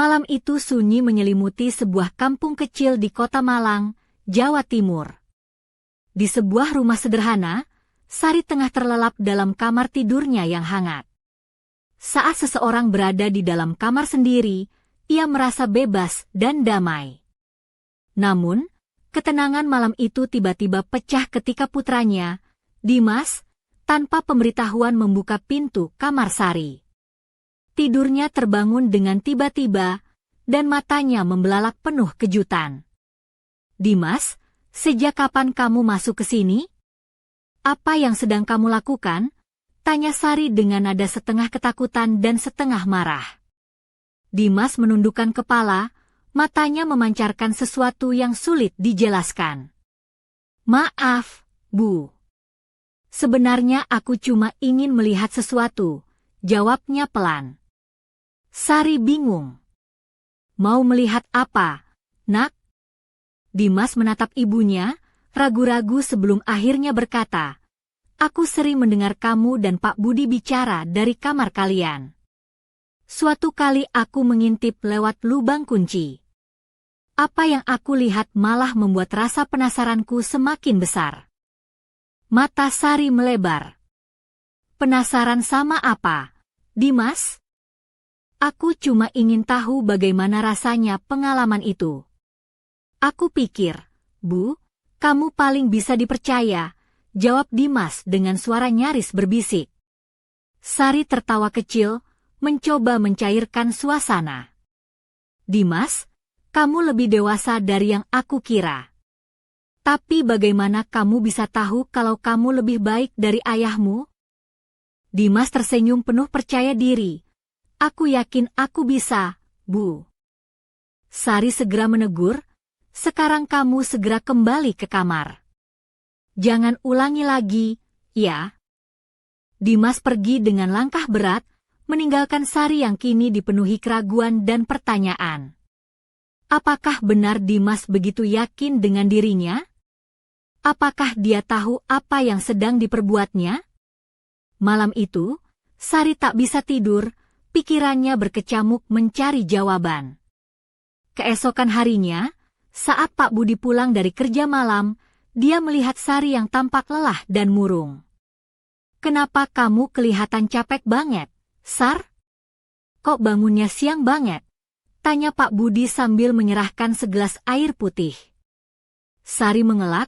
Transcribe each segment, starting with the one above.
Malam itu sunyi menyelimuti sebuah kampung kecil di Kota Malang, Jawa Timur. Di sebuah rumah sederhana, Sari tengah terlelap dalam kamar tidurnya yang hangat. Saat seseorang berada di dalam kamar sendiri, ia merasa bebas dan damai. Namun, ketenangan malam itu tiba-tiba pecah ketika putranya, Dimas, tanpa pemberitahuan membuka pintu kamar Sari. Tidurnya terbangun dengan tiba-tiba, dan matanya membelalak penuh kejutan. "Dimas, sejak kapan kamu masuk ke sini? Apa yang sedang kamu lakukan?" tanya Sari dengan nada setengah ketakutan dan setengah marah. Dimas menundukkan kepala, matanya memancarkan sesuatu yang sulit dijelaskan. "Maaf, Bu. Sebenarnya aku cuma ingin melihat sesuatu," jawabnya pelan. Sari bingung. "Mau melihat apa, Nak?" Dimas menatap ibunya, ragu-ragu sebelum akhirnya berkata, "Aku sering mendengar kamu dan Pak Budi bicara dari kamar kalian. Suatu kali aku mengintip lewat lubang kunci. Apa yang aku lihat malah membuat rasa penasaranku semakin besar." Mata Sari melebar. "Penasaran sama apa, Dimas?" "Aku cuma ingin tahu bagaimana rasanya pengalaman itu." "Aku pikir, Bu, kamu paling bisa dipercaya," jawab Dimas dengan suara nyaris berbisik. Sari tertawa kecil, mencoba mencairkan suasana. "Dimas, kamu lebih dewasa dari yang aku kira. Tapi bagaimana kamu bisa tahu kalau kamu lebih baik dari ayahmu?" Dimas tersenyum penuh percaya diri. "Aku yakin aku bisa, Bu." Sari segera menegur, "Sekarang kamu segera kembali ke kamar. Jangan ulangi lagi, ya." Dimas pergi dengan langkah berat, meninggalkan Sari yang kini dipenuhi keraguan dan pertanyaan. Apakah benar Dimas begitu yakin dengan dirinya? Apakah dia tahu apa yang sedang diperbuatnya? Malam itu, Sari tak bisa tidur, pikirannya berkecamuk mencari jawaban. Keesokan harinya, saat Pak Budi pulang dari kerja malam, dia melihat Sari yang tampak lelah dan murung. "Kenapa kamu kelihatan capek banget, Sar? Kok bangunnya siang banget?" tanya Pak Budi sambil menyerahkan segelas air putih. Sari mengelak,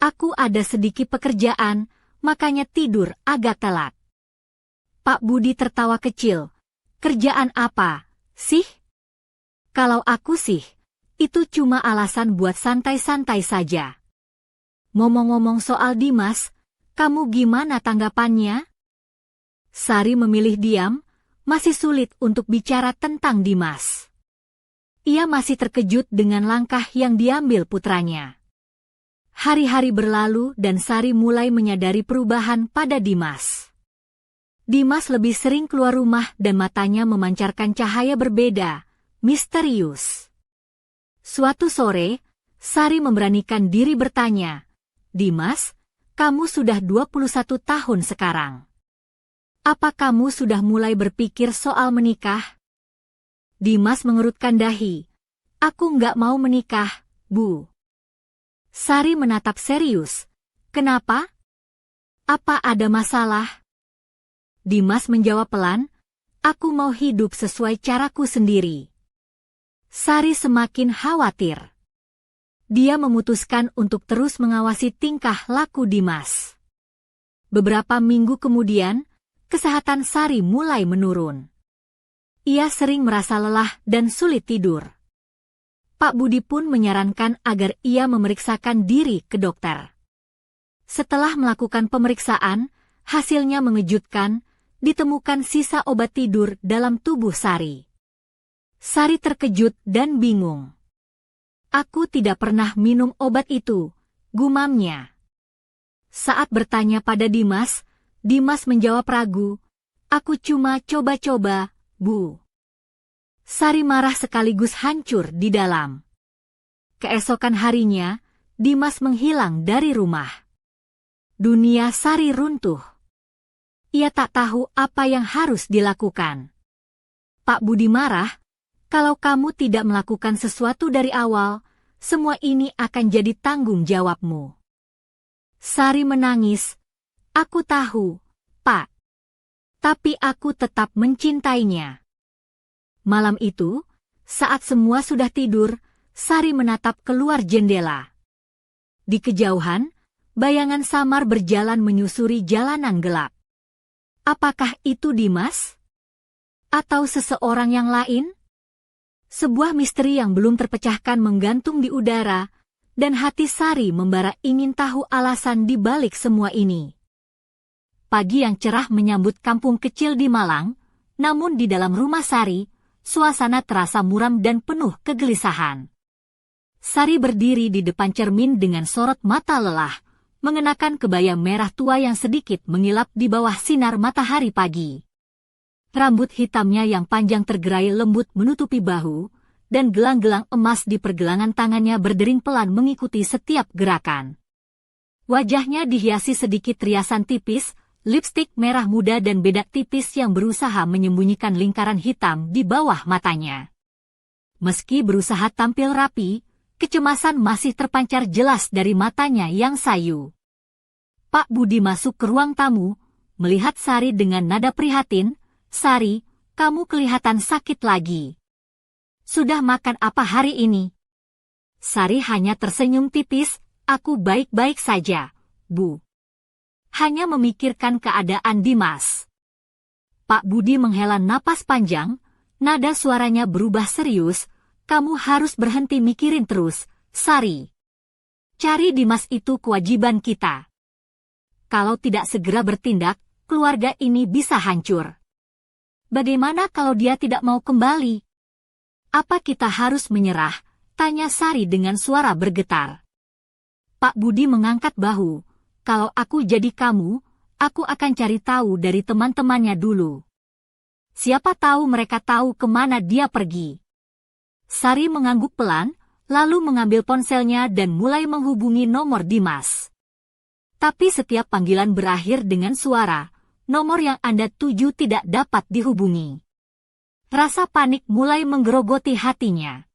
"Aku ada sedikit pekerjaan, makanya tidur agak telat." Pak Budi tertawa kecil. "Kerjaan apa, sih?" "Kalau aku sih, itu cuma alasan buat santai-santai saja. Ngomong-ngomong soal Dimas, kamu gimana tanggapannya?" Sari memilih diam, masih sulit untuk bicara tentang Dimas. Ia masih terkejut dengan langkah yang diambil putranya. Hari-hari berlalu dan Sari mulai menyadari perubahan pada Dimas. Dimas lebih sering keluar rumah dan matanya memancarkan cahaya berbeda, misterius. Suatu sore, Sari memberanikan diri bertanya, "Dimas, kamu sudah 21 tahun sekarang. Apa kamu sudah mulai berpikir soal menikah?" Dimas mengerutkan dahi. "Aku nggak mau menikah, Bu." Sari menatap serius. "Kenapa? Apa ada masalah?" Dimas menjawab pelan, "Aku mau hidup sesuai caraku sendiri." Sari semakin khawatir. Dia memutuskan untuk terus mengawasi tingkah laku Dimas. Beberapa minggu kemudian, kesehatan Sari mulai menurun. Ia sering merasa lelah dan sulit tidur. Pak Budi pun menyarankan agar ia memeriksakan diri ke dokter. Setelah melakukan pemeriksaan, hasilnya mengejutkan, ditemukan sisa obat tidur dalam tubuh Sari. Sari terkejut dan bingung. "Aku tidak pernah minum obat itu," gumamnya. Saat bertanya pada Dimas, Dimas menjawab ragu, "Aku cuma coba-coba, Bu." Sari marah sekaligus hancur di dalam. Keesokan harinya, Dimas menghilang dari rumah. Dunia Sari runtuh. Ia tak tahu apa yang harus dilakukan. Pak Budi marah, Kalau kamu tidak melakukan sesuatu dari awal, semua ini akan jadi tanggung jawabmu. Sari menangis. Aku tahu, Pak. Tapi aku tetap mencintainya. Malam itu, saat semua sudah tidur, Sari menatap keluar jendela. Di kejauhan, bayangan samar berjalan menyusuri jalanan gelap. Apakah itu Dimas? Atau seseorang yang lain? Sebuah misteri yang belum terpecahkan menggantung di udara, dan hati Sari membara ingin tahu alasan di balik semua ini. Pagi yang cerah menyambut kampung kecil di Malang, namun di dalam rumah Sari, suasana terasa muram dan penuh kegelisahan. Sari berdiri di depan cermin dengan sorot mata lelah, mengenakan kebaya merah tua yang sedikit mengilap di bawah sinar matahari pagi. Rambut hitamnya yang panjang tergerai lembut menutupi bahu, dan gelang-gelang emas di pergelangan tangannya berdering pelan mengikuti setiap gerakan. Wajahnya dihiasi sedikit riasan tipis, lipstik merah muda dan bedak tipis yang berusaha menyembunyikan lingkaran hitam di bawah matanya. Meski berusaha tampil rapi, kecemasan masih terpancar jelas dari matanya yang sayu. Pak Budi masuk ke ruang tamu, melihat Sari dengan nada prihatin. Sari, kamu kelihatan sakit lagi. Sudah makan apa hari ini? Sari hanya tersenyum tipis, aku baik-baik saja, Bu. Hanya memikirkan keadaan Dimas. Pak Budi menghela napas panjang, nada suaranya berubah serius, kamu harus berhenti mikirin terus, Sari. Cari Dimas itu kewajiban kita. Kalau tidak segera bertindak, keluarga ini bisa hancur. Bagaimana kalau dia tidak mau kembali? Apa kita harus menyerah? Tanya Sari dengan suara bergetar. Pak Budi mengangkat bahu. Kalau aku jadi kamu, aku akan cari tahu dari teman-temannya dulu. Siapa tahu mereka tahu kemana dia pergi. Sari mengangguk pelan, lalu mengambil ponselnya dan mulai menghubungi nomor Dimas. Tapi setiap panggilan berakhir dengan suara, nomor yang Anda tuju tidak dapat dihubungi. Rasa panik mulai menggerogoti hatinya.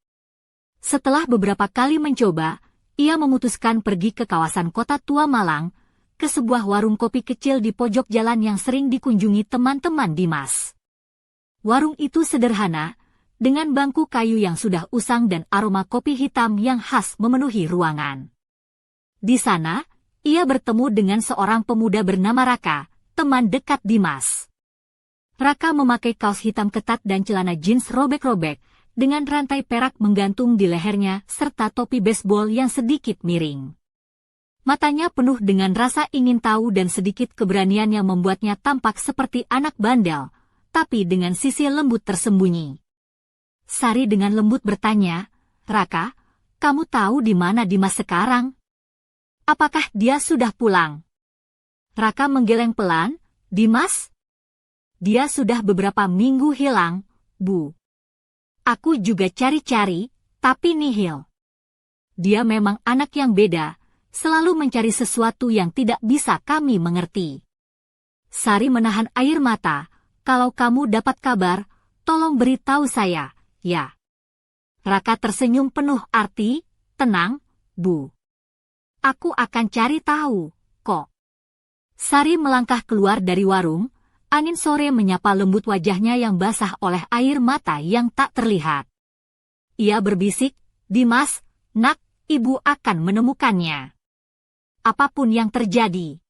Setelah beberapa kali mencoba, ia memutuskan pergi ke kawasan kota tua Malang, ke sebuah warung kopi kecil di pojok jalan yang sering dikunjungi teman-teman Dimas. Warung itu sederhana, dengan bangku kayu yang sudah usang dan aroma kopi hitam yang khas memenuhi ruangan. Di sana, ia bertemu dengan seorang pemuda bernama Raka, teman dekat Dimas. Raka memakai kaos hitam ketat dan celana jeans robek-robek, dengan rantai perak menggantung di lehernya serta topi baseball yang sedikit miring. Matanya penuh dengan rasa ingin tahu dan sedikit keberanian yang membuatnya tampak seperti anak bandel, tapi dengan sisi lembut tersembunyi. Sari dengan lembut bertanya, Raka, kamu tahu di mana Dimas sekarang? Apakah dia sudah pulang? Raka menggeleng pelan, Dimas? Dia sudah beberapa minggu hilang, Bu. Aku juga cari-cari, tapi nihil. Dia memang anak yang beda, selalu mencari sesuatu yang tidak bisa kami mengerti. Sari menahan air mata, kalau kamu dapat kabar, tolong beritahu saya, ya. Raka tersenyum penuh arti, tenang, Bu. Aku akan cari tahu, kok. Sari melangkah keluar dari warung, angin sore menyapa lembut wajahnya yang basah oleh air mata yang tak terlihat. Ia berbisik, Dimas, nak, ibu akan menemukannya. Apapun yang terjadi.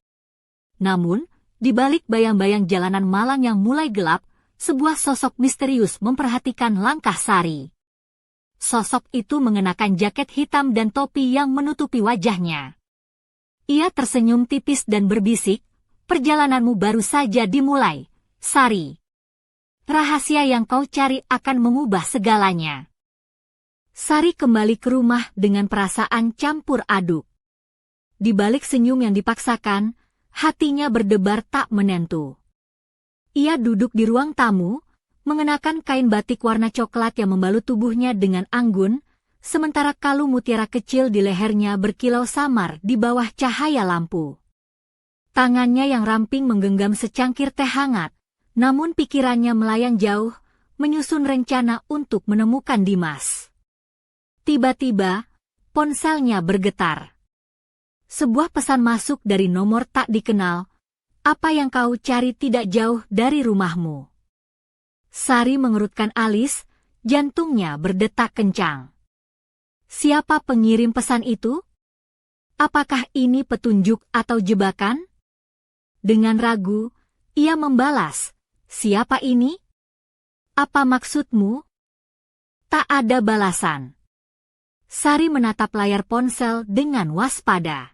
Namun, di balik bayang-bayang jalanan Malang yang mulai gelap, sebuah sosok misterius memperhatikan langkah Sari. Sosok itu mengenakan jaket hitam dan topi yang menutupi wajahnya. Ia tersenyum tipis dan berbisik, perjalananmu baru saja dimulai, Sari. Rahasia yang kau cari akan mengubah segalanya. Sari kembali ke rumah dengan perasaan campur aduk. Di balik senyum yang dipaksakan, hatinya berdebar tak menentu. Ia duduk di ruang tamu, mengenakan kain batik warna coklat yang membalut tubuhnya dengan anggun, sementara kalung mutiara kecil di lehernya berkilau samar di bawah cahaya lampu. Tangannya yang ramping menggenggam secangkir teh hangat, namun pikirannya melayang jauh, menyusun rencana untuk menemukan Dimas. Tiba-tiba, ponselnya bergetar. Sebuah pesan masuk dari nomor tak dikenal. Apa yang kau cari tidak jauh dari rumahmu. Sari mengerutkan alis, jantungnya berdetak kencang. Siapa pengirim pesan itu? Apakah ini petunjuk atau jebakan? Dengan ragu, ia membalas, siapa ini? Apa maksudmu? Tak ada balasan. Sari menatap layar ponsel dengan waspada.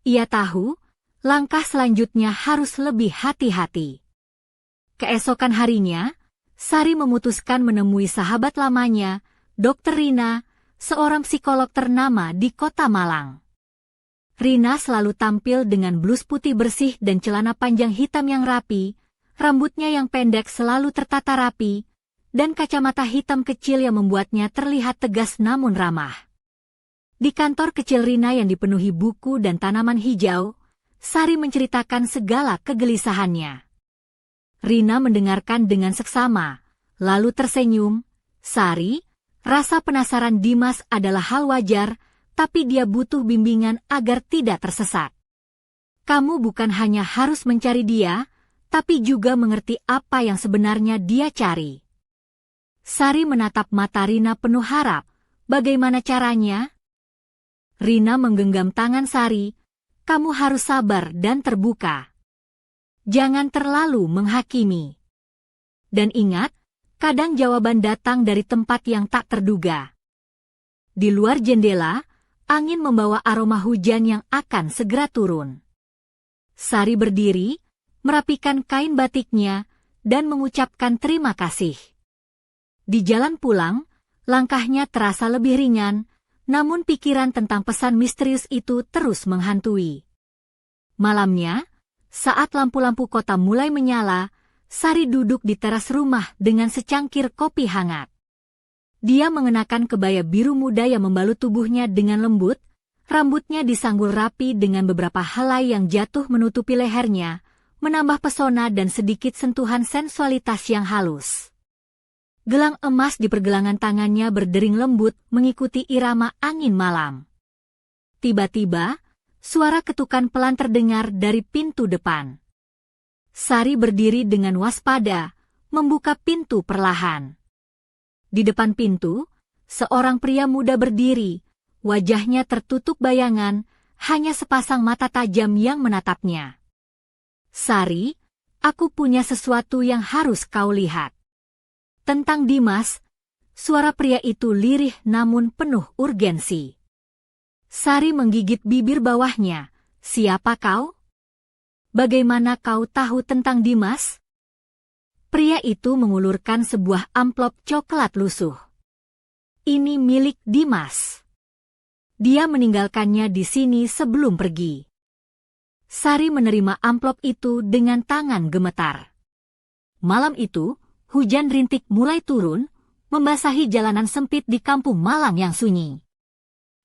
Ia tahu, langkah selanjutnya harus lebih hati-hati. Keesokan harinya, Sari memutuskan menemui sahabat lamanya, Dr. Rina, seorang psikolog ternama di Kota Malang. Rina selalu tampil dengan blus putih bersih dan celana panjang hitam yang rapi, rambutnya yang pendek selalu tertata rapi, dan kacamata hitam kecil yang membuatnya terlihat tegas namun ramah. Di kantor kecil Rina yang dipenuhi buku dan tanaman hijau, Sari menceritakan segala kegelisahannya. Rina mendengarkan dengan seksama, lalu tersenyum. Sari, rasa penasaran Dimas adalah hal wajar, tapi dia butuh bimbingan agar tidak tersesat. Kamu bukan hanya harus mencari dia, tapi juga mengerti apa yang sebenarnya dia cari. Sari menatap mata Rina penuh harap. Bagaimana caranya? Rina menggenggam tangan Sari. Kamu harus sabar dan terbuka. Jangan terlalu menghakimi. Dan ingat, kadang jawaban datang dari tempat yang tak terduga. Di luar jendela, angin membawa aroma hujan yang akan segera turun. Sari berdiri, merapikan kain batiknya, dan mengucapkan terima kasih. Di jalan pulang, langkahnya terasa lebih ringan, namun pikiran tentang pesan misterius itu terus menghantui. Malamnya, saat lampu-lampu kota mulai menyala, Sari duduk di teras rumah dengan secangkir kopi hangat. Dia mengenakan kebaya biru muda yang membalut tubuhnya dengan lembut, rambutnya disanggul rapi dengan beberapa helai yang jatuh menutupi lehernya, menambah pesona dan sedikit sentuhan sensualitas yang halus. Gelang emas di pergelangan tangannya berdering lembut mengikuti irama angin malam. Tiba-tiba, suara ketukan pelan terdengar dari pintu depan. Sari berdiri dengan waspada, membuka pintu perlahan. Di depan pintu, seorang pria muda berdiri, wajahnya tertutup bayangan, hanya sepasang mata tajam yang menatapnya. Sari, aku punya sesuatu yang harus kau lihat. Tentang Dimas, suara pria itu lirih namun penuh urgensi. Sari menggigit bibir bawahnya. Siapa kau? Bagaimana kau tahu tentang Dimas? Pria itu mengulurkan sebuah amplop coklat lusuh. Ini milik Dimas. Dia meninggalkannya di sini sebelum pergi. Sari menerima amplop itu dengan tangan gemetar. Malam itu, hujan rintik mulai turun, membasahi jalanan sempit di kampung Malang yang sunyi.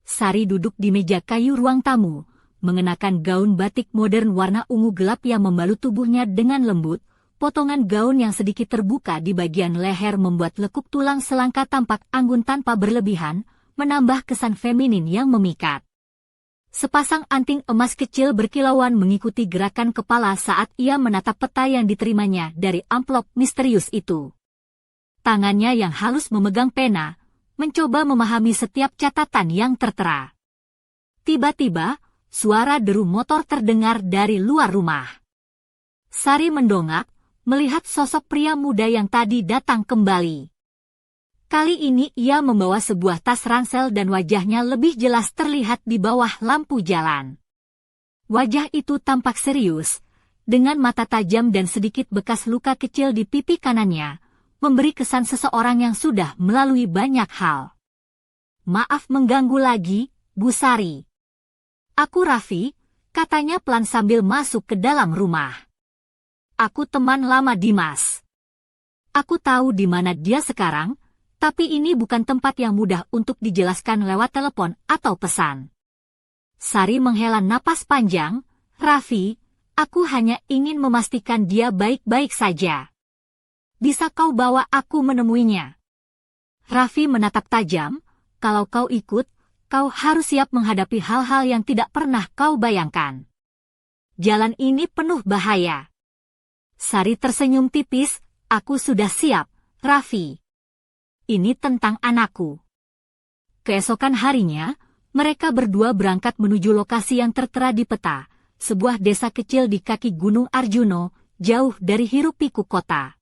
Sari duduk di meja kayu ruang tamu, mengenakan gaun batik modern warna ungu gelap yang membalut tubuhnya dengan lembut. Potongan gaun yang sedikit terbuka di bagian leher membuat lekuk tulang selangkah tampak anggun tanpa berlebihan, menambah kesan feminin yang memikat. Sepasang anting emas kecil berkilauan mengikuti gerakan kepala saat ia menatap peta yang diterimanya dari amplop misterius itu. Tangannya yang halus memegang pena, mencoba memahami setiap catatan yang tertera. Tiba-tiba, suara deru motor terdengar dari luar rumah. Sari mendongak, melihat sosok pria muda yang tadi datang kembali. Kali ini ia membawa sebuah tas ransel dan wajahnya lebih jelas terlihat di bawah lampu jalan. Wajah itu tampak serius, dengan mata tajam dan sedikit bekas luka kecil di pipi kanannya, memberi kesan seseorang yang sudah melalui banyak hal. Maaf mengganggu lagi, Bu Sari. Aku Raffi, katanya pelan sambil masuk ke dalam rumah. Aku teman lama Dimas. Aku tahu di mana dia sekarang, tapi ini bukan tempat yang mudah untuk dijelaskan lewat telepon atau pesan. Sari menghela napas panjang. Raffi, aku hanya ingin memastikan dia baik-baik saja. bisa kau bawa aku menemuinya? Raffi menatap tajam, kalau kau ikut, kau harus siap menghadapi hal-hal yang tidak pernah kau bayangkan. Jalan ini penuh bahaya. Sari tersenyum tipis, aku sudah siap, Raffi. Ini tentang anakku. Keesokan harinya, mereka berdua berangkat menuju lokasi yang tertera di peta, sebuah desa kecil di kaki Gunung Arjuno, jauh dari hiruk-pikuk kota.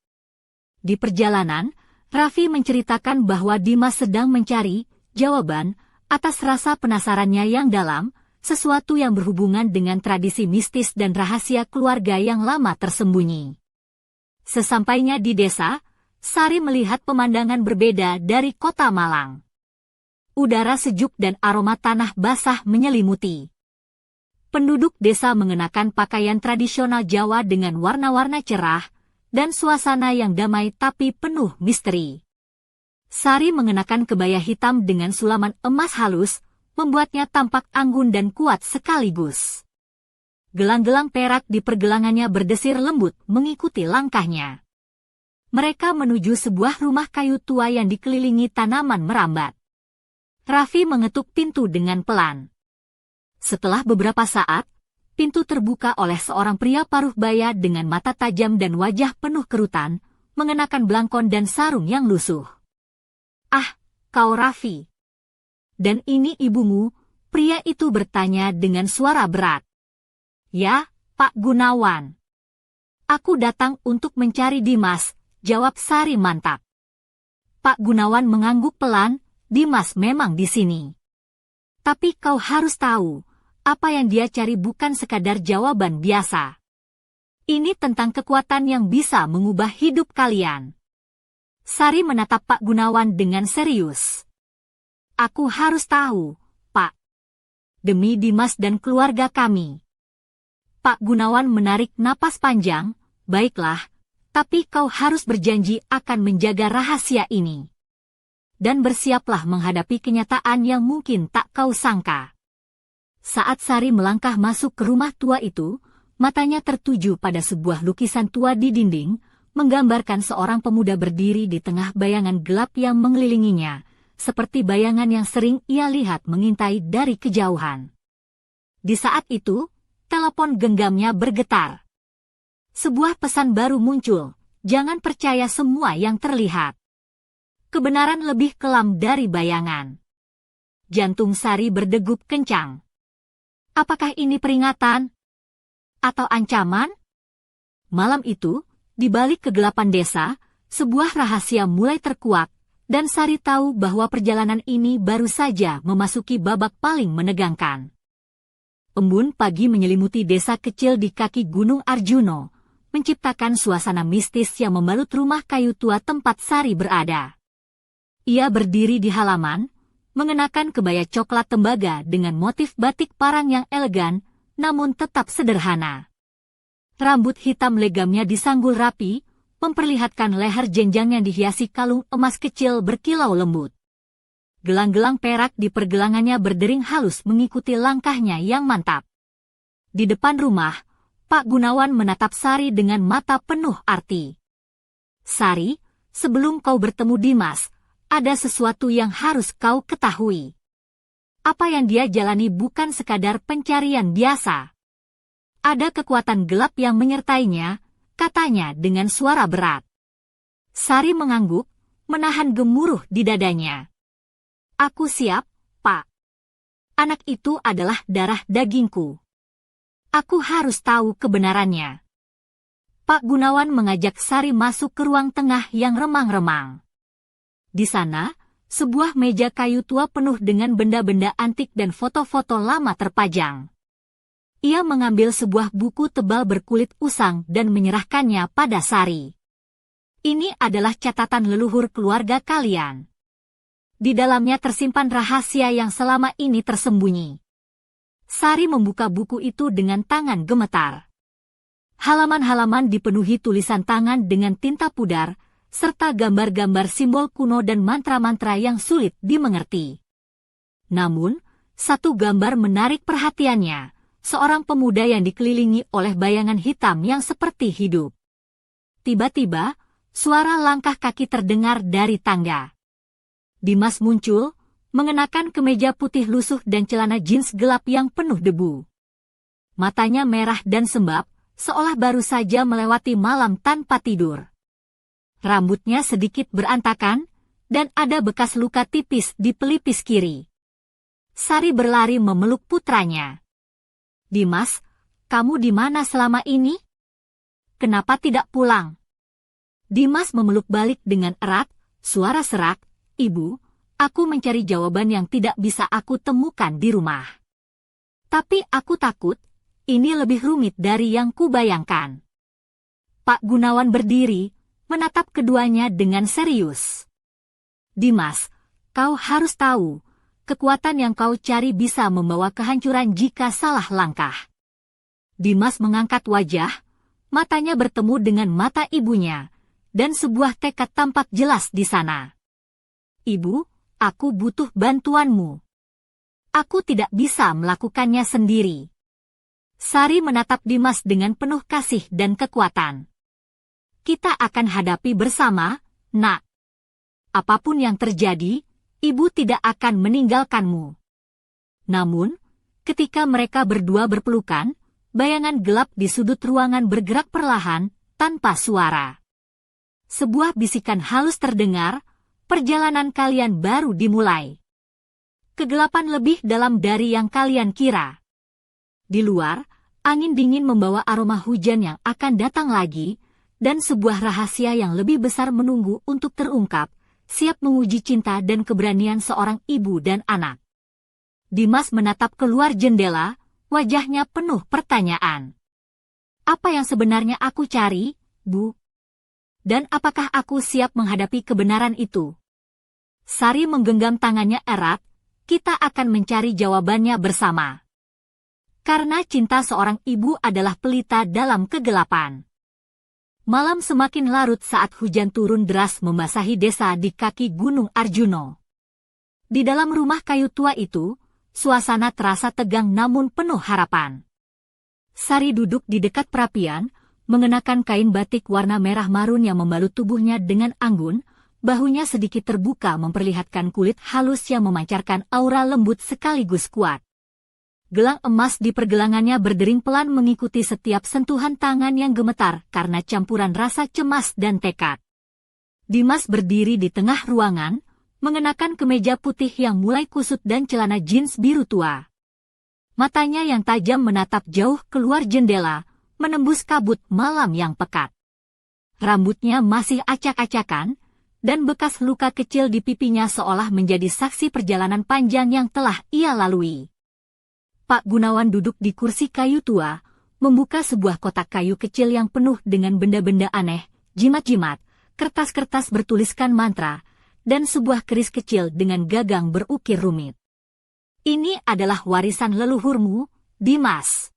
Di perjalanan, Raffi menceritakan bahwa Dimas sedang mencari jawaban atas rasa penasarannya yang dalam, sesuatu yang berhubungan dengan tradisi mistis dan rahasia keluarga yang lama tersembunyi. Sesampainya di desa, Sari melihat pemandangan berbeda dari kota Malang. Udara sejuk dan aroma tanah basah menyelimuti. Penduduk desa mengenakan pakaian tradisional Jawa dengan warna-warna cerah, dan suasana yang damai tapi penuh misteri. Sari mengenakan kebaya hitam dengan sulaman emas halus, membuatnya tampak anggun dan kuat sekaligus. Gelang-gelang perak di pergelangannya berdesir lembut mengikuti langkahnya. Mereka menuju sebuah rumah kayu tua yang dikelilingi tanaman merambat. Raffi mengetuk pintu dengan pelan. Setelah beberapa saat, pintu terbuka oleh seorang pria paruh baya dengan mata tajam dan wajah penuh kerutan, mengenakan belangkon dan sarung yang lusuh. "Ah, kau Raffi. Dan ini ibumu?" Pria itu bertanya dengan suara berat. "Ya, Pak Gunawan. Aku datang untuk mencari Dimas," jawab Sari mantap. Pak Gunawan mengangguk pelan, "Dimas memang di sini. Tapi kau harus tahu, apa yang dia cari bukan sekadar jawaban biasa. Ini tentang kekuatan yang bisa mengubah hidup kalian." Sari menatap Pak Gunawan dengan serius. "Aku harus tahu, Pak. Demi Dimas dan keluarga kami." Pak Gunawan menarik napas panjang, "Baiklah, tapi kau harus berjanji akan menjaga rahasia ini. Dan bersiaplah menghadapi kenyataan yang mungkin tak kau sangka." Saat Sari melangkah masuk ke rumah tua itu, matanya tertuju pada sebuah lukisan tua di dinding, menggambarkan seorang pemuda berdiri di tengah bayangan gelap yang mengelilinginya, seperti bayangan yang sering ia lihat mengintai dari kejauhan. Di saat itu, telepon genggamnya bergetar. Sebuah pesan baru muncul, "Jangan percaya semua yang terlihat. Kebenaran lebih kelam dari bayangan." Jantung Sari berdegup kencang. Apakah ini peringatan? Atau ancaman? Malam itu, di balik kegelapan desa, sebuah rahasia mulai terkuak, dan Sari tahu bahwa perjalanan ini baru saja memasuki babak paling menegangkan. Embun pagi menyelimuti desa kecil di kaki Gunung Arjuno, menciptakan suasana mistis yang membalut rumah kayu tua tempat Sari berada. Ia berdiri di halaman, mengenakan kebaya coklat tembaga dengan motif batik parang yang elegan, namun tetap sederhana. Rambut hitam legamnya disanggul rapi, memperlihatkan leher jenjang yang dihiasi kalung emas kecil berkilau lembut. Gelang-gelang perak di pergelangannya berdering halus mengikuti langkahnya yang mantap. Di depan rumah, Pak Gunawan menatap Sari dengan mata penuh arti. "Sari, sebelum kau bertemu Dimas, ada sesuatu yang harus kau ketahui. Apa yang dia jalani bukan sekadar pencarian biasa. Ada kekuatan gelap yang menyertainya," katanya dengan suara berat. Sari mengangguk, menahan gemuruh di dadanya. "Aku siap, Pak. Anak itu adalah darah dagingku. Aku harus tahu kebenarannya." Pak Gunawan mengajak Sari masuk ke ruang tengah yang remang-remang. Di sana, sebuah meja kayu tua penuh dengan benda-benda antik dan foto-foto lama terpajang. Ia mengambil sebuah buku tebal berkulit usang dan menyerahkannya pada Sari. "Ini adalah catatan leluhur keluarga kalian. Di dalamnya tersimpan rahasia yang selama ini tersembunyi." Sari membuka buku itu dengan tangan gemetar. Halaman-halaman dipenuhi tulisan tangan dengan tinta pudar, serta gambar-gambar simbol kuno dan mantra-mantra yang sulit dimengerti. Namun, satu gambar menarik perhatiannya, seorang pemuda yang dikelilingi oleh bayangan hitam yang seperti hidup. Tiba-tiba, Suara langkah kaki terdengar dari tangga. Dimas muncul, mengenakan kemeja putih lusuh dan celana jeans gelap yang penuh debu. Matanya merah dan sembab, seolah baru saja melewati malam tanpa tidur. Rambutnya sedikit berantakan, dan ada bekas luka tipis di pelipis kiri. Sari berlari memeluk putranya. "Dimas, kamu di mana selama ini? Kenapa tidak pulang?" Dimas memeluk balik dengan erat, suara serak, "Ibu, aku mencari jawaban yang tidak bisa aku temukan di rumah. Tapi aku takut, ini lebih rumit dari yang kubayangkan." Pak Gunawan berdiri, menatap keduanya dengan serius. "Dimas, kau harus tahu, kekuatan yang kau cari bisa membawa kehancuran jika salah langkah." Dimas mengangkat wajah, matanya bertemu dengan mata ibunya, dan sebuah tekad tampak jelas di sana. "Ibu, aku butuh bantuanmu. Aku tidak bisa melakukannya sendiri." Sari menatap Dimas dengan penuh kasih dan kekuatan. "Kita akan hadapi bersama, Nak. Apapun yang terjadi, ibu tidak akan meninggalkanmu." Namun, ketika mereka berdua berpelukan, bayangan gelap di sudut ruangan bergerak perlahan, tanpa suara. Sebuah bisikan halus terdengar, "Perjalanan kalian baru dimulai. Kegelapan lebih dalam dari yang kalian kira." Di luar, angin dingin membawa aroma hujan yang akan datang lagi, dan sebuah rahasia yang lebih besar menunggu untuk terungkap, siap menguji cinta dan keberanian seorang ibu dan anak. Dimas menatap keluar jendela, wajahnya penuh pertanyaan. "Apa yang sebenarnya aku cari, Bu? Dan apakah aku siap menghadapi kebenaran itu?" Sari menggenggam tangannya erat, "Kita akan mencari jawabannya bersama. Karena cinta seorang ibu adalah pelita dalam kegelapan." Malam semakin larut saat hujan turun deras membasahi desa di kaki Gunung Arjuno. Di dalam rumah kayu tua itu, suasana terasa tegang namun penuh harapan. Sari duduk di dekat perapian, mengenakan kain batik warna merah marun yang membalut tubuhnya dengan anggun, bahunya sedikit terbuka memperlihatkan kulit halus yang memancarkan aura lembut sekaligus kuat. Gelang emas di pergelangannya berdering pelan mengikuti setiap sentuhan tangan yang gemetar karena campuran rasa cemas dan tekad. Dimas berdiri di tengah ruangan, mengenakan kemeja putih yang mulai kusut dan celana jeans biru tua. Matanya yang tajam menatap jauh keluar jendela, menembus kabut malam yang pekat. Rambutnya masih acak-acakan, dan bekas luka kecil di pipinya seolah menjadi saksi perjalanan panjang yang telah ia lalui. Pak Gunawan duduk di kursi kayu tua, membuka sebuah kotak kayu kecil yang penuh dengan benda-benda aneh, jimat-jimat, kertas-kertas bertuliskan mantra, dan sebuah keris kecil dengan gagang berukir rumit. "Ini adalah warisan leluhurmu, Dimas.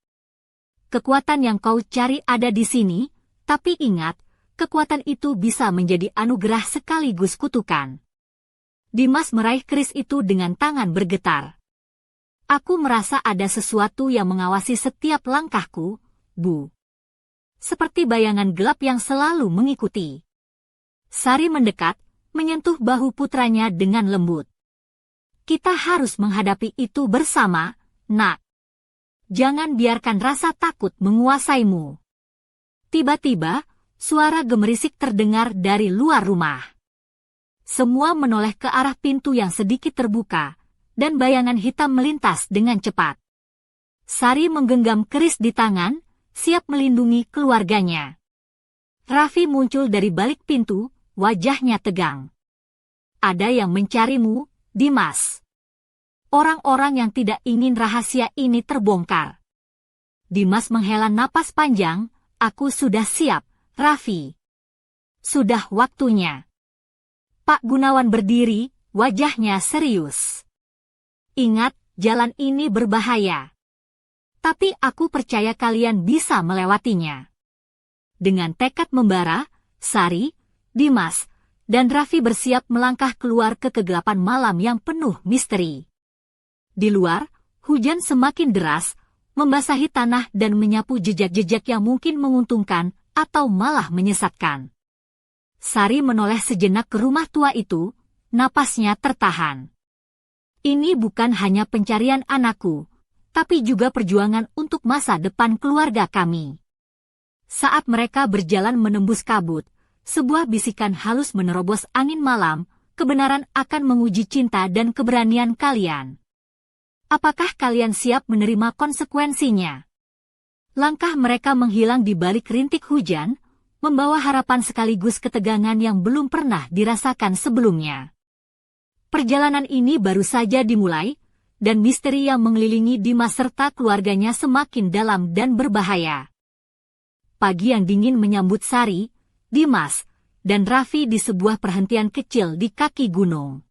Kekuatan yang kau cari ada di sini, tapi ingat, kekuatan itu bisa menjadi anugerah sekaligus kutukan." Dimas meraih keris itu dengan tangan bergetar. "Aku merasa ada sesuatu yang mengawasi setiap langkahku, Bu. Seperti bayangan gelap yang selalu mengikuti." Sari mendekat, menyentuh bahu putranya dengan lembut. "Kita harus menghadapi itu bersama, Nak. Jangan biarkan rasa takut menguasaimu." Tiba-tiba, suara gemerisik terdengar dari luar rumah. Semua menoleh ke arah pintu yang sedikit terbuka, dan bayangan hitam melintas dengan cepat. Sari menggenggam keris di tangan, siap melindungi keluarganya. Raffi muncul dari balik pintu, wajahnya tegang. "Ada yang mencarimu, Dimas. Orang-orang yang tidak ingin rahasia ini terbongkar." Dimas menghela napas panjang, "Aku sudah siap, Raffi. Sudah waktunya." Pak Gunawan berdiri, wajahnya serius. "Ingat, jalan ini berbahaya. Tapi aku percaya kalian bisa melewatinya." Dengan tekad membara, Sari, Dimas, dan Raffi bersiap melangkah keluar ke kegelapan malam yang penuh misteri. Di luar, hujan semakin deras, membasahi tanah dan menyapu jejak-jejak yang mungkin menguntungkan atau malah menyesatkan. Sari menoleh sejenak ke rumah tua itu, napasnya tertahan. Ini bukan hanya pencarian anakku, tapi juga perjuangan untuk masa depan keluarga kami. Saat mereka berjalan menembus kabut, sebuah bisikan halus menerobos angin malam, kebenaran akan menguji cinta dan keberanian kalian. Apakah kalian siap menerima konsekuensinya? Langkah mereka menghilang di balik rintik hujan, membawa harapan sekaligus ketegangan yang belum pernah dirasakan sebelumnya. Perjalanan ini baru saja dimulai, dan misteri yang mengelilingi Dimas serta keluarganya semakin dalam dan berbahaya. Pagi yang dingin menyambut Sari, Dimas, dan Raffi di sebuah perhentian kecil di kaki gunung.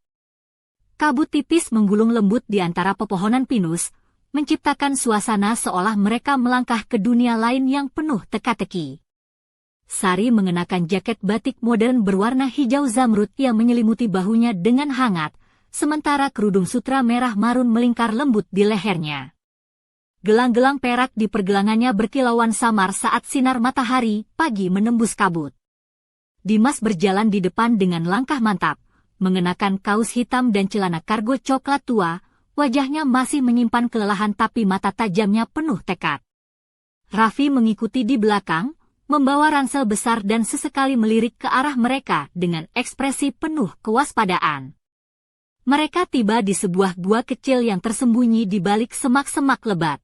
Kabut tipis menggulung lembut di antara pepohonan pinus, menciptakan suasana seolah mereka melangkah ke dunia lain yang penuh teka-teki. Sari mengenakan jaket batik modern berwarna hijau zamrud yang menyelimuti bahunya dengan hangat, sementara kerudung sutra merah marun melingkar lembut di lehernya. Gelang-gelang perak di pergelangannya berkilauan samar saat sinar matahari pagi menembus kabut. Dimas berjalan di depan dengan langkah mantap, mengenakan kaos hitam dan celana kargo coklat tua, wajahnya masih menyimpan kelelahan tapi mata tajamnya penuh tekad. Raffi mengikuti di belakang, membawa ransel besar dan sesekali melirik ke arah mereka dengan ekspresi penuh kewaspadaan. Mereka tiba di sebuah gua kecil yang tersembunyi di balik semak-semak lebat.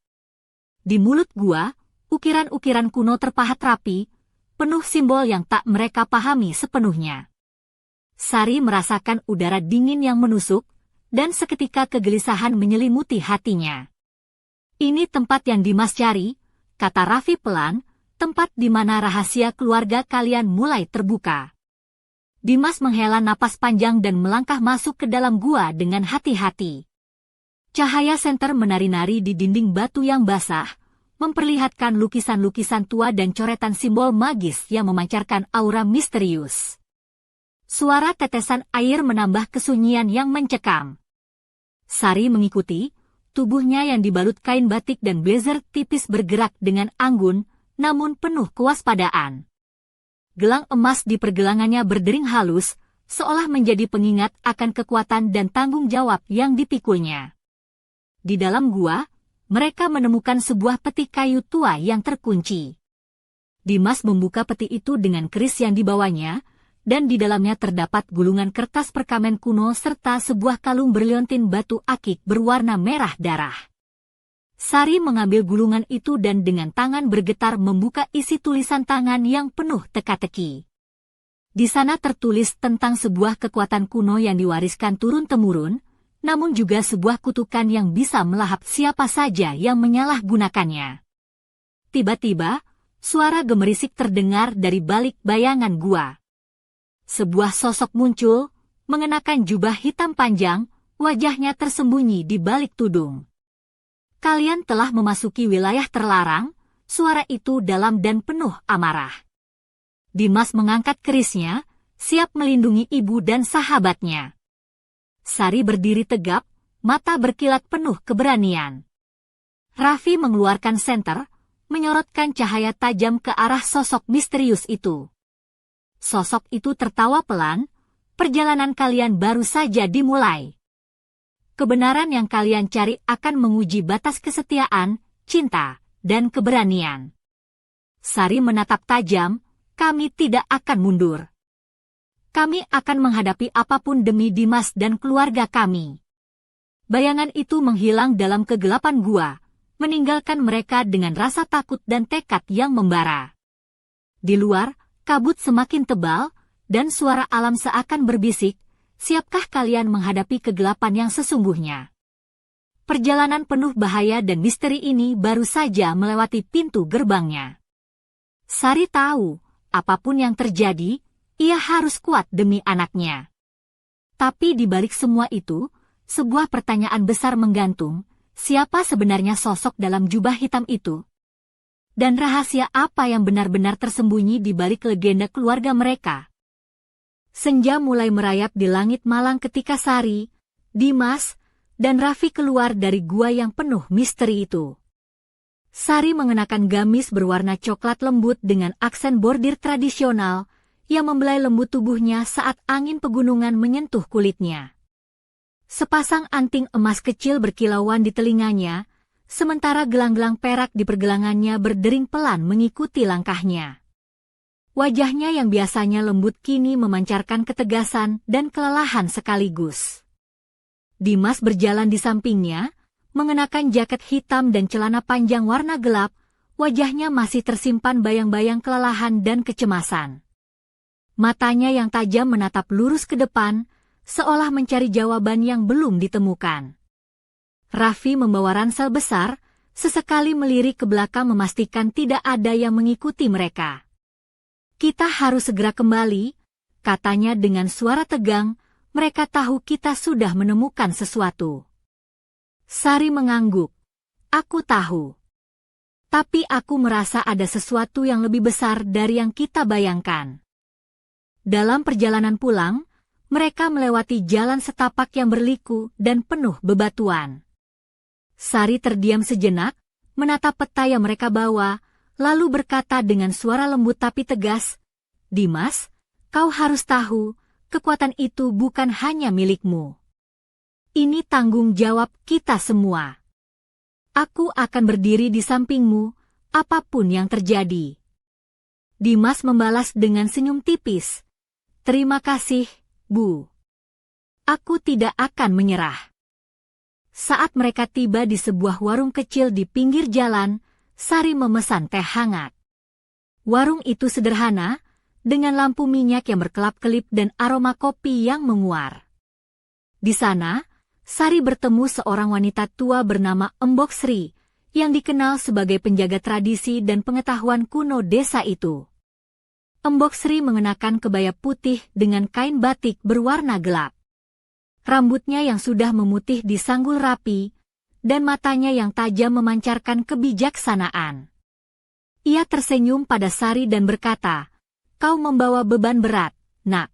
Di mulut gua, ukiran-ukiran kuno terpahat rapi, penuh simbol yang tak mereka pahami sepenuhnya. Sari merasakan udara dingin yang menusuk, dan seketika kegelisahan menyelimuti hatinya. Ini tempat yang Dimas cari, kata Raffi pelan, tempat di mana rahasia keluarga kalian mulai terbuka. Dimas menghela napas panjang dan melangkah masuk ke dalam gua dengan hati-hati. Cahaya senter menari-nari di dinding batu yang basah, memperlihatkan lukisan-lukisan tua dan coretan simbol magis yang memancarkan aura misterius. Suara tetesan air menambah kesunyian yang mencekam. Sari mengikuti, tubuhnya yang dibalut kain batik dan blazer tipis bergerak dengan anggun, namun penuh kewaspadaan. Gelang emas di pergelangannya berdering halus, seolah menjadi pengingat akan kekuatan dan tanggung jawab yang dipikulnya. Di dalam gua, mereka menemukan sebuah peti kayu tua yang terkunci. Dimas membuka peti itu dengan keris yang dibawanya, dan di dalamnya terdapat gulungan kertas perkamen kuno serta sebuah kalung berliontin batu akik berwarna merah darah. Sari mengambil gulungan itu dan dengan tangan bergetar membuka isi tulisan tangan yang penuh teka-teki. Di sana tertulis tentang sebuah kekuatan kuno yang diwariskan turun-temurun, namun juga sebuah kutukan yang bisa melahap siapa saja yang menyalahgunakannya. Tiba-tiba, suara gemerisik terdengar dari balik bayangan gua. Sebuah sosok muncul, mengenakan jubah hitam panjang, wajahnya tersembunyi di balik tudung. Kalian telah memasuki wilayah terlarang, suara itu dalam dan penuh amarah. Dimas mengangkat kerisnya, siap melindungi ibu dan sahabatnya. Sari berdiri tegap, mata berkilat penuh keberanian. Raffi mengeluarkan senter, menyorotkan cahaya tajam ke arah sosok misterius itu. Sosok itu tertawa pelan, perjalanan kalian baru saja dimulai. Kebenaran yang kalian cari akan menguji batas kesetiaan, cinta, dan keberanian. Sari menatap tajam, kami tidak akan mundur. Kami akan menghadapi apapun demi Dimas dan keluarga kami. Bayangan itu menghilang dalam kegelapan gua, meninggalkan mereka dengan rasa takut dan tekad yang membara. Di luar, kabut semakin tebal, dan suara alam seakan berbisik, siapkah kalian menghadapi kegelapan yang sesungguhnya? Perjalanan penuh bahaya dan misteri ini baru saja melewati pintu gerbangnya. Sari tahu, apapun yang terjadi, ia harus kuat demi anaknya. Tapi di balik semua itu, sebuah pertanyaan besar menggantung, siapa sebenarnya sosok dalam jubah hitam itu? Dan rahasia apa yang benar-benar tersembunyi di balik legenda keluarga mereka? Senja mulai merayap di langit malang ketika Sari, Dimas, dan Raffi keluar dari gua yang penuh misteri itu. Sari mengenakan gamis berwarna coklat lembut dengan aksen bordir tradisional, yang membelai lembut tubuhnya saat angin pegunungan menyentuh kulitnya. Sepasang anting emas kecil berkilauan di telinganya, sementara gelang-gelang perak di pergelangannya berdering pelan mengikuti langkahnya. Wajahnya yang biasanya lembut kini memancarkan ketegasan dan kelelahan sekaligus. Dimas berjalan di sampingnya, mengenakan jaket hitam dan celana panjang warna gelap, wajahnya masih tersimpan bayang-bayang kelelahan dan kecemasan. Matanya yang tajam menatap lurus ke depan, seolah mencari jawaban yang belum ditemukan. Raffi membawa ransel besar, sesekali melirik ke belakang memastikan tidak ada yang mengikuti mereka. "Kita harus segera kembali," katanya dengan suara tegang, "mereka tahu kita sudah menemukan sesuatu." Sari mengangguk. "Aku tahu. Tapi aku merasa ada sesuatu yang lebih besar dari yang kita bayangkan." Dalam perjalanan pulang, mereka melewati jalan setapak yang berliku dan penuh bebatuan. Sari terdiam sejenak, menatap peta yang mereka bawa, lalu berkata dengan suara lembut tapi tegas, "Dimas, kau harus tahu, kekuatan itu bukan hanya milikmu. Ini tanggung jawab kita semua. Aku akan berdiri di sampingmu, apapun yang terjadi." Dimas membalas dengan senyum tipis, "Terima kasih, Bu. Aku tidak akan menyerah." Saat mereka tiba di sebuah warung kecil di pinggir jalan, Sari memesan teh hangat. Warung itu sederhana, dengan lampu minyak yang berkelap-kelip dan aroma kopi yang menguar. Di sana, Sari bertemu seorang wanita tua bernama Embok Sri, yang dikenal sebagai penjaga tradisi dan pengetahuan kuno desa itu. Embok Sri mengenakan kebaya putih dengan kain batik berwarna gelap. Rambutnya yang sudah memutih disanggul rapi, dan matanya yang tajam memancarkan kebijaksanaan. Ia tersenyum pada Sari dan berkata, "Kau membawa beban berat, Nak.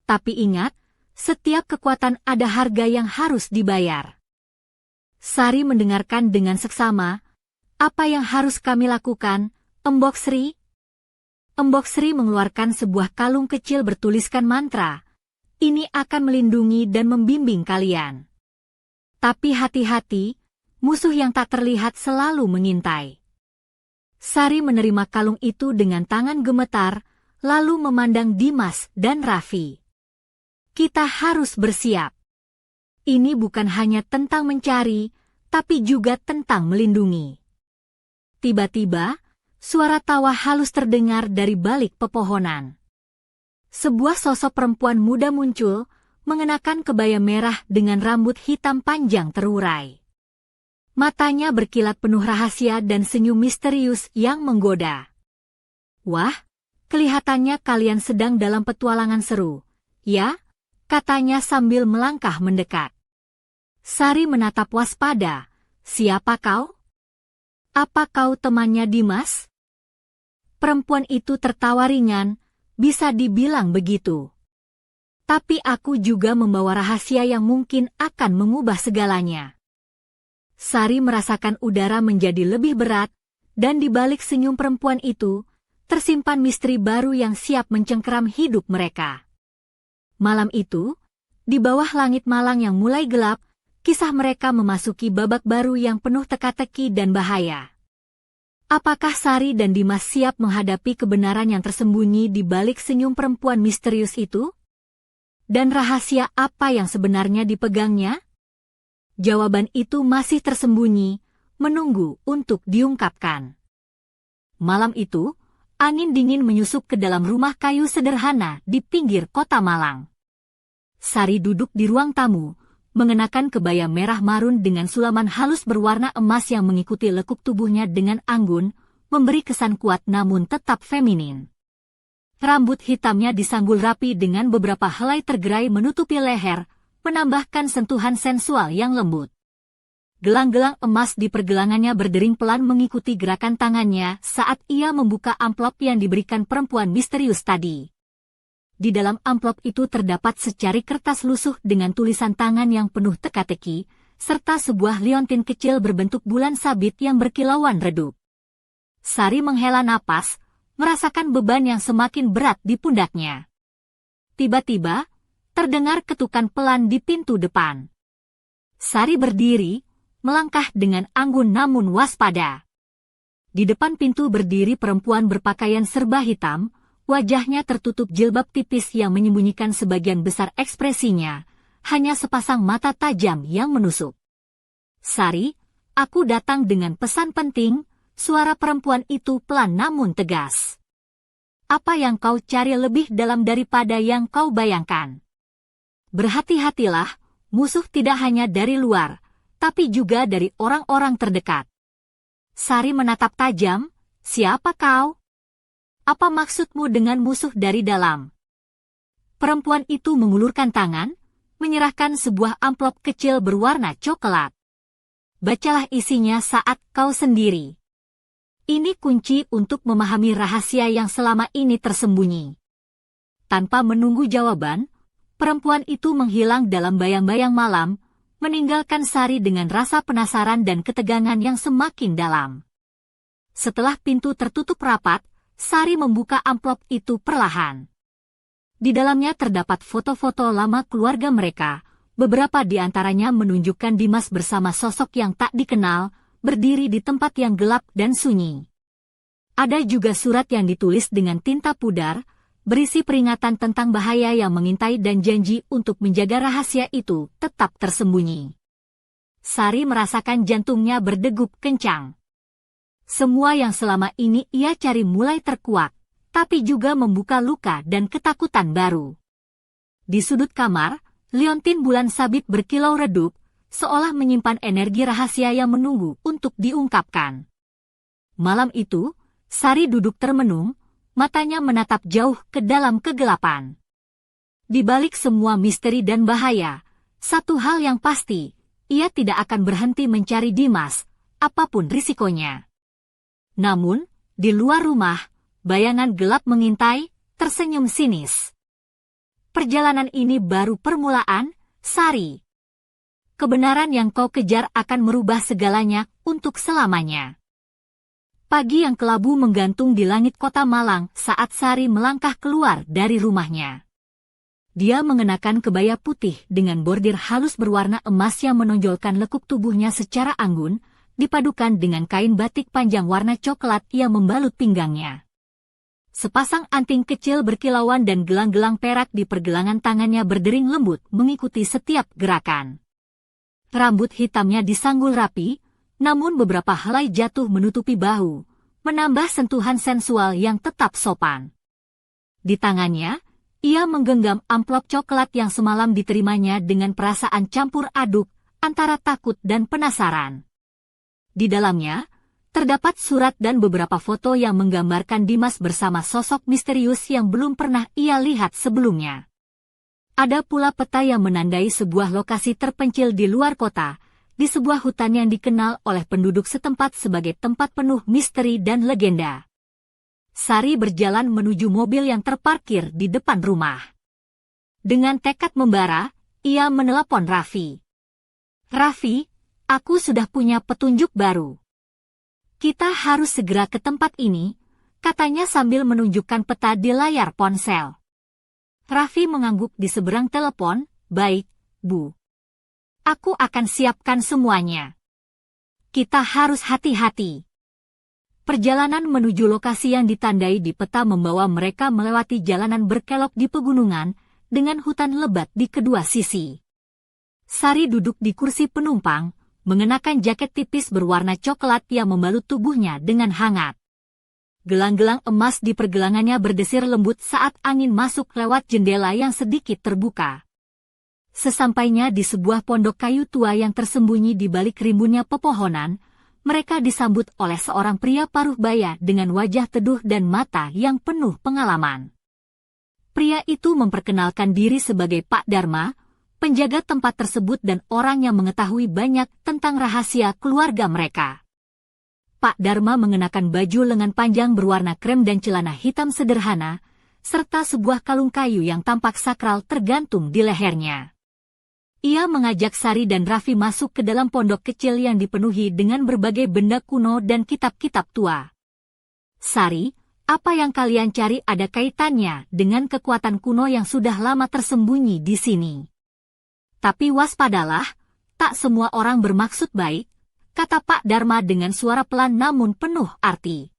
Tapi ingat, setiap kekuatan ada harga yang harus dibayar." Sari mendengarkan dengan seksama, "Apa yang harus kami lakukan, Embok Sri?" Embok Sri mengeluarkan sebuah kalung kecil bertuliskan mantra, "Ini akan melindungi dan membimbing kalian. Tapi hati-hati, musuh yang tak terlihat selalu mengintai." Sari menerima kalung itu dengan tangan gemetar, lalu memandang Dimas dan Raffi. "Kita harus bersiap. Ini bukan hanya tentang mencari, tapi juga tentang melindungi." Tiba-tiba, suara tawa halus terdengar dari balik pepohonan. Sebuah sosok perempuan muda muncul, mengenakan kebaya merah dengan rambut hitam panjang terurai. Matanya berkilat penuh rahasia dan senyum misterius yang menggoda. "Wah, kelihatannya kalian sedang dalam petualangan seru, ya?" katanya sambil melangkah mendekat. Sari menatap waspada, "Siapa kau? Apa kau temannya Dimas?" Perempuan itu tertawa ringan, "Bisa dibilang begitu. Tapi aku juga membawa rahasia yang mungkin akan mengubah segalanya." Sari merasakan udara menjadi lebih berat, dan di balik senyum perempuan itu, tersimpan misteri baru yang siap mencengkeram hidup mereka. Malam itu, di bawah langit malang yang mulai gelap, kisah mereka memasuki babak baru yang penuh teka-teki dan bahaya. Apakah Sari dan Dimas siap menghadapi kebenaran yang tersembunyi di balik senyum perempuan misterius itu? Dan rahasia apa yang sebenarnya dipegangnya? Jawaban itu masih tersembunyi, menunggu untuk diungkapkan. Malam itu, angin dingin menyusup ke dalam rumah kayu sederhana di pinggir kota Malang. Sari duduk di ruang tamu, mengenakan kebaya merah marun dengan sulaman halus berwarna emas yang mengikuti lekuk tubuhnya dengan anggun, memberi kesan kuat namun tetap feminin. Rambut hitamnya disanggul rapi dengan beberapa helai tergerai menutupi leher, menambahkan sentuhan sensual yang lembut. Gelang-gelang emas di pergelangannya berdering pelan mengikuti gerakan tangannya saat ia membuka amplop yang diberikan perempuan misterius tadi. Di dalam amplop itu terdapat secari kertas lusuh dengan tulisan tangan yang penuh teka-teki, serta sebuah liontin kecil berbentuk bulan sabit yang berkilauan redup. Sari menghela napas, merasakan beban yang semakin berat di pundaknya. Tiba-tiba, terdengar ketukan pelan di pintu depan. Sari berdiri, melangkah dengan anggun namun waspada. Di depan pintu berdiri perempuan berpakaian serba hitam, wajahnya tertutup jilbab tipis yang menyembunyikan sebagian besar ekspresinya, hanya sepasang mata tajam yang menusuk. Sari, aku datang dengan pesan penting, suara perempuan itu pelan namun tegas. Apa yang kau cari lebih dalam daripada yang kau bayangkan? Berhati-hatilah, musuh tidak hanya dari luar, tapi juga dari orang-orang terdekat. Sari menatap tajam, siapa kau? Apa maksudmu dengan musuh dari dalam? Perempuan itu mengulurkan tangan, menyerahkan sebuah amplop kecil berwarna coklat. Bacalah isinya saat kau sendiri. Ini kunci untuk memahami rahasia yang selama ini tersembunyi. Tanpa menunggu jawaban, perempuan itu menghilang dalam bayang-bayang malam, meninggalkan Sari dengan rasa penasaran dan ketegangan yang semakin dalam. Setelah pintu tertutup rapat, Sari membuka amplop itu perlahan. Di dalamnya terdapat foto-foto lama keluarga mereka, beberapa di antaranya menunjukkan Dimas bersama sosok yang tak dikenal, berdiri di tempat yang gelap dan sunyi. Ada juga surat yang ditulis dengan tinta pudar, berisi peringatan tentang bahaya yang mengintai dan janji untuk menjaga rahasia itu tetap tersembunyi. Sari merasakan jantungnya berdegup kencang. Semua yang selama ini ia cari mulai terkuak, tapi juga membuka luka dan ketakutan baru. Di sudut kamar, liontin bulan sabit berkilau redup, seolah menyimpan energi rahasia yang menunggu untuk diungkapkan. Malam itu, Sari duduk termenung, matanya menatap jauh ke dalam kegelapan. Di balik semua misteri dan bahaya, satu hal yang pasti, ia tidak akan berhenti mencari Dimas, apapun risikonya. Namun, di luar rumah, bayangan gelap mengintai, tersenyum sinis. Perjalanan ini baru permulaan, Sari. Kebenaran yang kau kejar akan merubah segalanya untuk selamanya. Pagi yang kelabu menggantung di langit kota Malang saat Sari melangkah keluar dari rumahnya. Dia mengenakan kebaya putih dengan bordir halus berwarna emas yang menonjolkan lekuk tubuhnya secara anggun, dipadukan dengan kain batik panjang warna coklat yang membalut pinggangnya. Sepasang anting kecil berkilauan dan gelang-gelang perak di pergelangan tangannya berdering lembut mengikuti setiap gerakan. Rambut hitamnya disanggul rapi, namun beberapa helai jatuh menutupi bahu, menambah sentuhan sensual yang tetap sopan. Di tangannya, ia menggenggam amplop coklat yang semalam diterimanya dengan perasaan campur aduk antara takut dan penasaran. Di dalamnya, terdapat surat dan beberapa foto yang menggambarkan Dimas bersama sosok misterius yang belum pernah ia lihat sebelumnya. Ada pula peta yang menandai sebuah lokasi terpencil di luar kota, di sebuah hutan yang dikenal oleh penduduk setempat sebagai tempat penuh misteri dan legenda. Sari berjalan menuju mobil yang terparkir di depan rumah. Dengan tekad membara, ia menelepon Raffi. "Raffi, aku sudah punya petunjuk baru. Kita harus segera ke tempat ini," katanya sambil menunjukkan peta di layar ponsel. Raffi mengangguk di seberang telepon, "Baik, Bu. Aku akan siapkan semuanya. Kita harus hati-hati." Perjalanan menuju lokasi yang ditandai di peta membawa mereka melewati jalanan berkelok di pegunungan, dengan hutan lebat di kedua sisi. Sari duduk di kursi penumpang, mengenakan jaket tipis berwarna coklat yang membalut tubuhnya dengan hangat. Gelang-gelang emas di pergelangannya berdesir lembut saat angin masuk lewat jendela yang sedikit terbuka. Sesampainya di sebuah pondok kayu tua yang tersembunyi di balik rimbunnya pepohonan, mereka disambut oleh seorang pria paruh baya dengan wajah teduh dan mata yang penuh pengalaman. Pria itu memperkenalkan diri sebagai Pak Dharma, penjaga tempat tersebut dan orang yang mengetahui banyak tentang rahasia keluarga mereka. Pak Dharma mengenakan baju lengan panjang berwarna krem dan celana hitam sederhana, serta sebuah kalung kayu yang tampak sakral tergantung di lehernya. Ia mengajak Sari dan Raffi masuk ke dalam pondok kecil yang dipenuhi dengan berbagai benda kuno dan kitab-kitab tua. "Sari, Apa yang kalian cari ada kaitannya dengan kekuatan kuno yang sudah lama tersembunyi di sini. Tapi waspadalah, tak semua orang bermaksud baik, kata Pak Dharma dengan suara pelan namun penuh arti.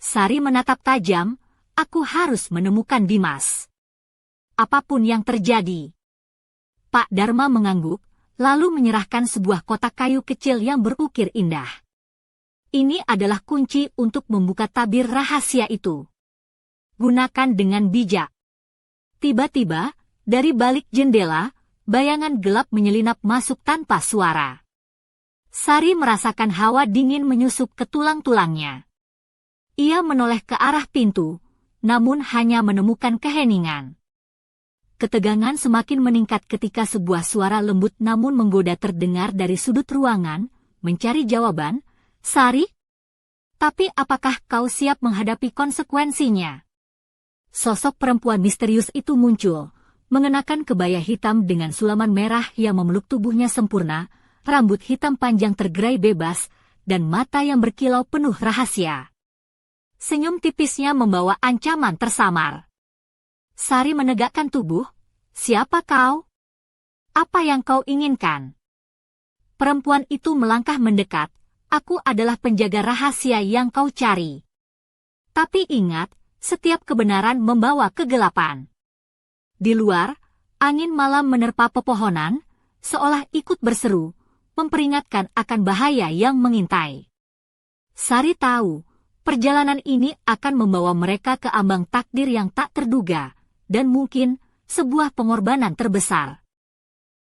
Sari menatap tajam, aku harus menemukan Dimas. Apapun yang terjadi. Pak Dharma mengangguk, lalu menyerahkan sebuah kotak kayu kecil yang berukir indah. Ini adalah kunci untuk membuka tabir rahasia itu. Gunakan dengan bijak. Tiba-tiba, dari balik jendela, bayangan gelap menyelinap masuk tanpa suara. Sari merasakan hawa dingin menyusup ke tulang-tulangnya. Ia menoleh ke arah pintu, namun hanya menemukan keheningan. Ketegangan semakin meningkat ketika sebuah suara lembut namun menggoda terdengar dari sudut ruangan, mencari jawaban, Sari? Tapi apakah kau siap menghadapi konsekuensinya? Sosok perempuan misterius itu muncul, mengenakan kebaya hitam dengan sulaman merah yang memeluk tubuhnya sempurna, rambut hitam panjang tergerai bebas, dan mata yang berkilau penuh rahasia. Senyum tipisnya membawa ancaman tersamar. Sari menegakkan tubuh. Siapa kau? Apa yang kau inginkan? Perempuan itu melangkah mendekat. Aku adalah penjaga rahasia yang kau cari. Tapi ingat, setiap kebenaran membawa kegelapan. Di luar, angin malam menerpa pepohonan, seolah ikut berseru, memperingatkan akan bahaya yang mengintai. Sari tahu, perjalanan ini akan membawa mereka ke ambang takdir yang tak terduga, dan mungkin sebuah pengorbanan terbesar.